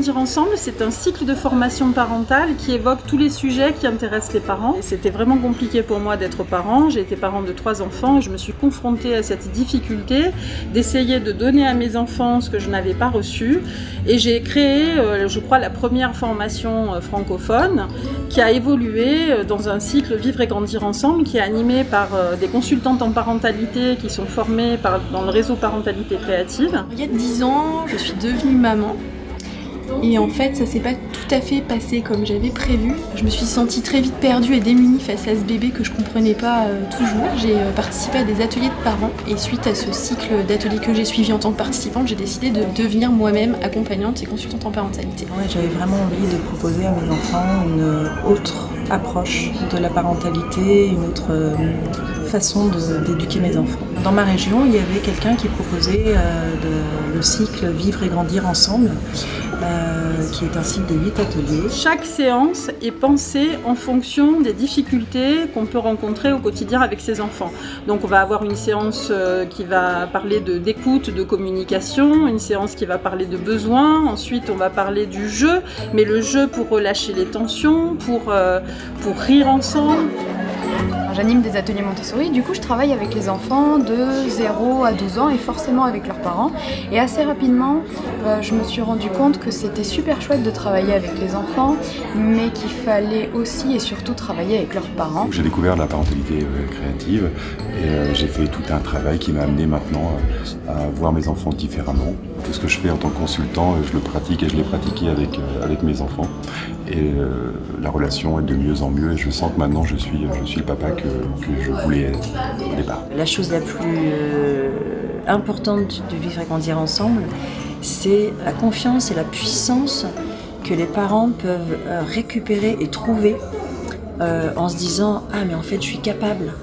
grandir ensemble, c'est un cycle de formation parentale qui évoque tous les sujets qui intéressent les parents. Et c'était vraiment compliqué pour moi d'être parent. J'ai été parent de 3 enfants et je me suis confrontée à cette difficulté d'essayer de donner à mes enfants ce que je n'avais pas reçu. Et j'ai créé, je crois, la première formation francophone qui a évolué dans un cycle Vivre et grandir ensemble qui est animé par des consultantes en parentalité qui sont formées dans le réseau Parentalité Créative. Il y a 10 ans, je suis devenue maman et en fait ça s'est pas tout à fait passé comme j'avais prévu. Je me suis sentie très vite perdue et démunie face à ce bébé que je comprenais pas toujours. J'ai participé à des ateliers de parents et suite à ce cycle d'ateliers que j'ai suivi en tant que participante, j'ai décidé de devenir moi-même accompagnante et consultante en parentalité. Ouais, j'avais vraiment envie de proposer à mes enfants une autre approche de la parentalité, une autre façon d'éduquer mes enfants. Dans ma région, il y avait quelqu'un qui proposait le cycle Vivre et grandir ensemble, qui est un cycle de 8 ateliers. Chaque séance est pensée en fonction des difficultés qu'on peut rencontrer au quotidien avec ses enfants. Donc on va avoir une séance qui va parler d'écoute, de communication, une séance qui va parler de besoins, ensuite on va parler du jeu, mais le jeu pour relâcher les tensions, pour rire ensemble. J'anime des ateliers Montessori, du coup je travaille avec les enfants de 0 à 12 ans et forcément avec leurs parents. Et assez rapidement, je me suis rendu compte que c'était super chouette de travailler avec les enfants, mais qu'il fallait aussi et surtout travailler avec leurs parents. J'ai découvert la parentalité créative et j'ai fait tout un travail qui m'a amené maintenant à voir mes enfants différemment. Tout ce que je fais en tant que consultant, je le pratique et je l'ai pratiqué avec mes enfants. Et la relation est de mieux en mieux et je sens que maintenant je suis le papa que je voulais être au départ. La chose la plus importante de Vivre et grandir ensemble, c'est la confiance et la puissance que les parents peuvent récupérer et trouver en se disant « Ah mais en fait je suis capable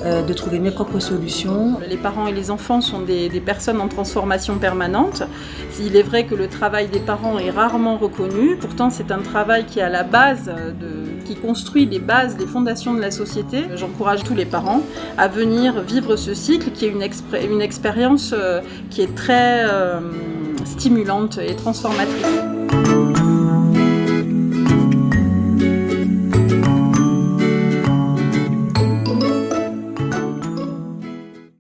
de trouver mes propres solutions ». Les parents et les enfants sont des personnes en transformation permanente. Il est vrai que le travail des parents est rarement reconnu, pourtant c'est un travail qui est à la base, qui construit les bases, les fondations de la société. J'encourage tous les parents à venir vivre ce cycle qui est une expérience qui est très stimulante et transformatrice.